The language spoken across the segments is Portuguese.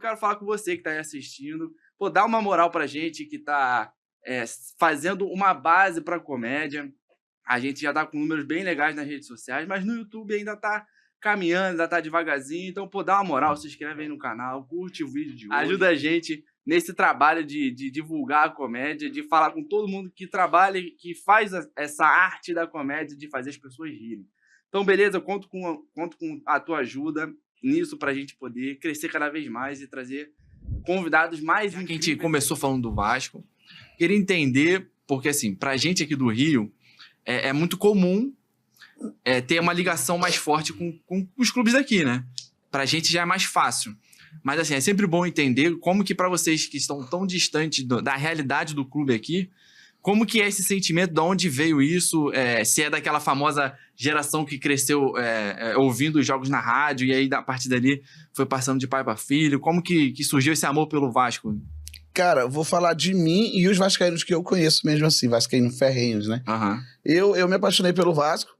quero falar com você que tá aí assistindo. Pô, dá uma moral pra gente que tá fazendo uma base pra comédia. A gente já tá com números bem legais nas redes sociais, mas no YouTube ainda tá caminhando, ainda tá devagarzinho. Então, pô, dá uma moral, se inscreve aí no canal, curte o vídeo de hoje. Ajuda a gente nesse trabalho de divulgar a comédia, de falar com todo mundo que trabalha, que faz essa arte da comédia, de fazer as pessoas rirem. Então, beleza, eu conto com a tua ajuda nisso pra gente poder crescer cada vez mais e trazer convidados mais incríveis. A gente começou falando do Vasco. Queria entender, porque assim, pra gente aqui do Rio, é muito comum ter uma ligação mais forte com os clubes daqui, né? Pra gente já é mais fácil. Mas assim, é sempre bom entender como que pra vocês que estão tão distantes da realidade do clube aqui, como que é esse sentimento, de onde veio isso, se é daquela famosa geração que cresceu ouvindo os jogos na rádio e aí a partir dali foi passando de pai para filho, como que surgiu esse amor pelo Vasco? Cara, eu vou falar de mim e os vascaínos que eu conheço mesmo assim, vascaínos ferrenhos, né? Uhum. Eu me apaixonei pelo Vasco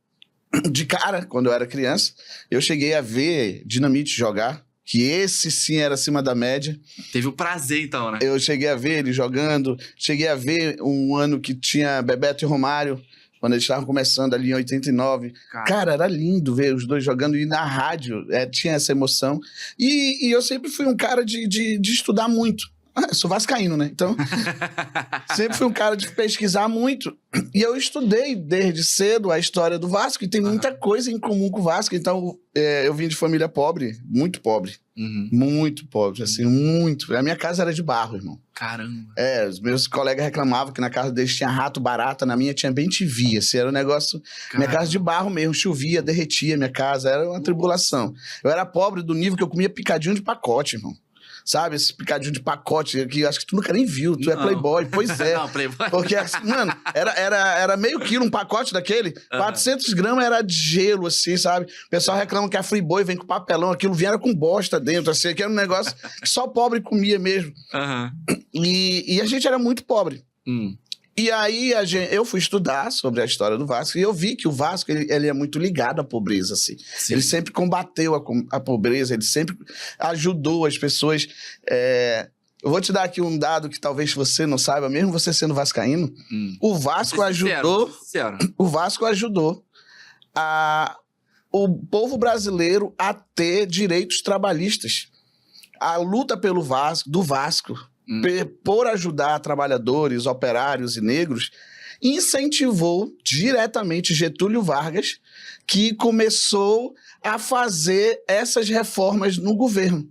de cara, quando eu era criança. Eu cheguei a ver Dinamite jogar, que esse sim era acima da média. Teve o prazer, então, né? Eu cheguei a ver ele jogando, cheguei a ver um ano que tinha Bebeto e Romário, quando eles estavam começando ali em 89. Cara, era lindo ver os dois jogando e na rádio tinha essa emoção. E eu sempre fui um cara de estudar muito. Sou vascaíno, né? Então, sempre fui um cara de pesquisar muito. E eu estudei desde cedo a história do Vasco. E tem muita coisa em comum com o Vasco. Então, eu vim de família pobre, muito pobre. Uhum. Muito pobre, assim, muito. A minha casa era de barro, irmão. Caramba. Os meus colegas reclamavam que na casa deles tinha rato, barata. Na minha tinha bem TV, assim, era um negócio... Caramba. Minha casa de barro mesmo, chovia, derretia minha casa. Era uma tribulação. Eu era pobre do nível que eu comia picadinho de pacote, irmão. Sabe, esse picadinho de pacote que acho que tu nunca nem viu, tu é playboy, pois é. Não, playboy. Porque, assim, mano, era meio quilo um pacote daquele, 400 gramas era de gelo, assim, sabe? O pessoal reclama que a Friboi vem com papelão, aquilo vinha com bosta dentro, assim, que era um negócio que só pobre comia mesmo. E a gente era muito pobre. E aí eu fui estudar sobre a história do Vasco e eu vi que o Vasco ele é muito ligado à pobreza, assim. Sim. Ele sempre combateu a pobreza, ele sempre ajudou as pessoas. Eu vou te dar aqui um dado que talvez você não saiba, mesmo você sendo vascaíno. O Vasco ajudou. O Vasco ajudou o povo brasileiro a ter direitos trabalhistas. A luta do Vasco, por ajudar trabalhadores, operários e negros, incentivou diretamente Getúlio Vargas, que começou a fazer essas reformas no governo.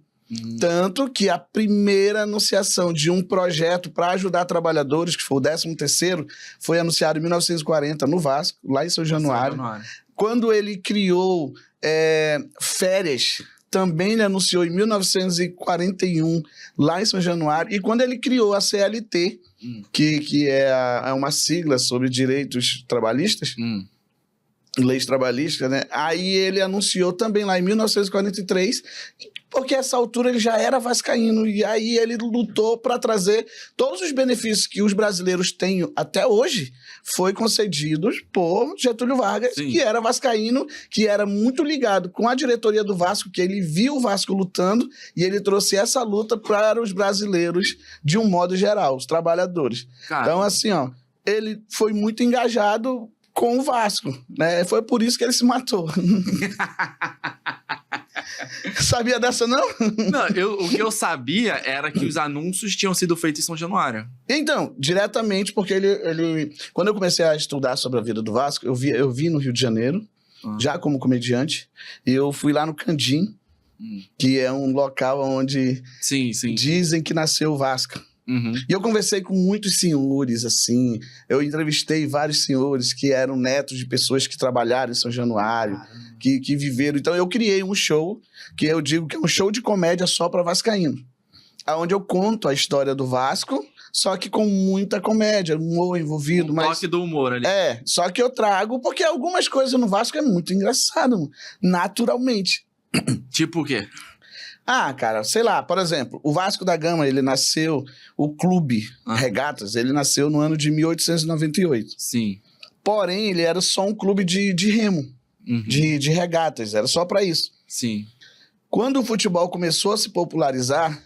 Tanto que a primeira anunciação de um projeto para ajudar trabalhadores, que foi o 13º, foi anunciado em 1940 no Vasco, lá em São Januário. Quando ele criou férias, também ele anunciou em 1941, lá em São Januário. E quando ele criou a CLT, que é uma sigla sobre direitos trabalhistas, leis trabalhistas, né? Aí ele anunciou também lá em 1943, porque a essa altura ele já era vascaíno. E aí ele lutou para trazer todos os benefícios que os brasileiros têm até hoje, foi concedidos por Getúlio Vargas, que era vascaíno, que era muito ligado com a diretoria do Vasco, que ele viu o Vasco lutando e ele trouxe essa luta para os brasileiros de um modo geral, os trabalhadores. Então, assim, ó, ele foi muito engajado com o Vasco, né? Foi por isso que ele se matou. Sabia dessa, não? Não, o que eu sabia era que os anúncios tinham sido feitos em São Januário. Então, diretamente, porque ele... Quando eu comecei a estudar sobre a vida do Vasco, eu vi no Rio de Janeiro, já como comediante, e eu fui lá no Candim, que é um local onde dizem que nasceu o Vasco. E eu conversei com muitos senhores, assim, eu entrevistei vários senhores que eram netos de pessoas que trabalharam em São Januário, que viveram. Então eu criei um show, que eu digo que é um show de comédia só para vascaíno, onde eu conto a história do Vasco, só que com muita comédia, humor envolvido. Um toque do humor ali. Só que eu trago, porque algumas coisas no Vasco é muito engraçado, naturalmente. Tipo o quê? Cara, sei lá, por exemplo, o Vasco da Gama, ele nasceu, o clube Regatas, ele nasceu no ano de 1898. Sim. Porém, ele era só um clube de remo, de regatas, era só para isso. Sim. Quando o futebol começou a se popularizar,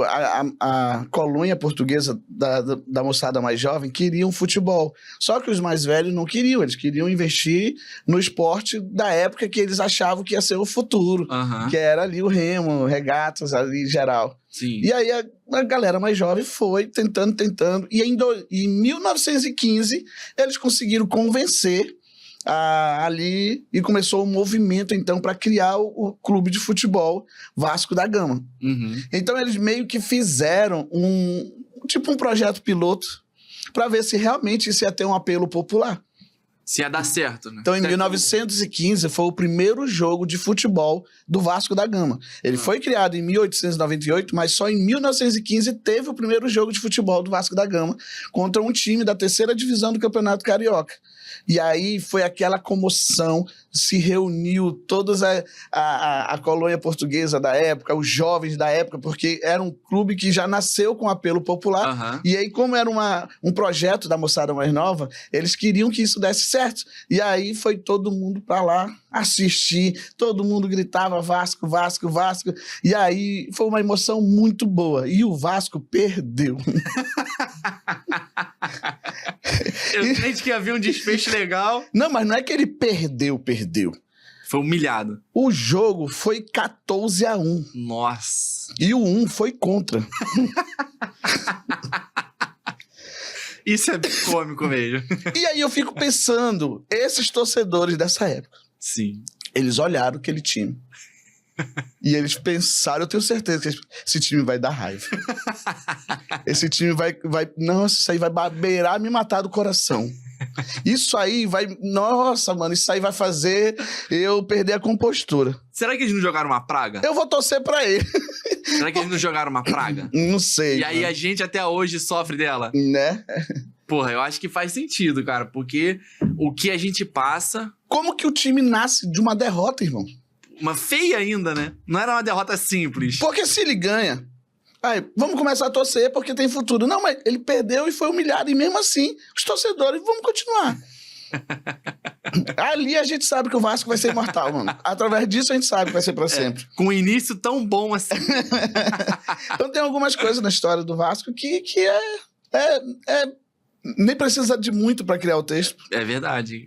a colônia portuguesa da moçada mais jovem queriam futebol. Só que os mais velhos não queriam. Eles queriam investir no esporte da época que eles achavam que ia ser o futuro. Que era ali o remo, regatas ali em geral. Sim. E aí a galera mais jovem foi tentando. E em 1915 eles conseguiram convencer ali e começou um movimento, então, para criar o clube de futebol Vasco da Gama. Então, eles meio que fizeram um projeto piloto para ver se realmente isso ia ter um apelo popular. Se ia dar certo, né? Então, em 1915, foi o primeiro jogo de futebol do Vasco da Gama. Ele foi criado em 1898, mas só em 1915 teve o primeiro jogo de futebol do Vasco da Gama contra um time da 3ª divisão do Campeonato Carioca. E aí foi aquela comoção, se reuniu toda a colônia portuguesa da época, os jovens da época, porque era um clube que já nasceu com apelo popular. E aí, como era um projeto da moçada mais nova, eles queriam que isso desse certo. E aí foi todo mundo para lá assistir, todo mundo gritava Vasco, Vasco, Vasco. E aí foi uma emoção muito boa. E o Vasco perdeu. Eu creio que havia um desfecho legal. Não, mas não é que ele perdeu. Foi humilhado. O jogo foi 14-1. Nossa. E o 1 foi contra. Isso é bem cômico mesmo. E aí eu fico pensando, esses torcedores dessa época. Sim. Eles olharam aquele time. E eles pensaram, eu tenho certeza que esse time vai dar raiva. Esse time vai... Nossa, isso aí vai beirar me matar do coração. Isso aí vai... Nossa, mano, isso aí vai fazer eu perder a compostura. Será que eles não jogaram uma praga? Eu vou torcer pra ele. Será que eles não jogaram uma praga? Não sei. E aí a gente até hoje sofre dela? Né? Porra, eu acho que faz sentido, cara. Porque o que a gente passa... Como que o time nasce de uma derrota, irmão? Uma feia ainda, né? Não era uma derrota simples. Porque se ele ganha... Aí, vamos começar a torcer porque tem futuro. Não, mas ele perdeu e foi humilhado. E mesmo assim, os torcedores, vamos continuar. Ali a gente sabe que o Vasco vai ser imortal, mano. Através disso a gente sabe que vai ser pra sempre. Com um início tão bom assim. Então tem algumas coisas na história do Vasco que nem precisa de muito pra criar o texto. É verdade.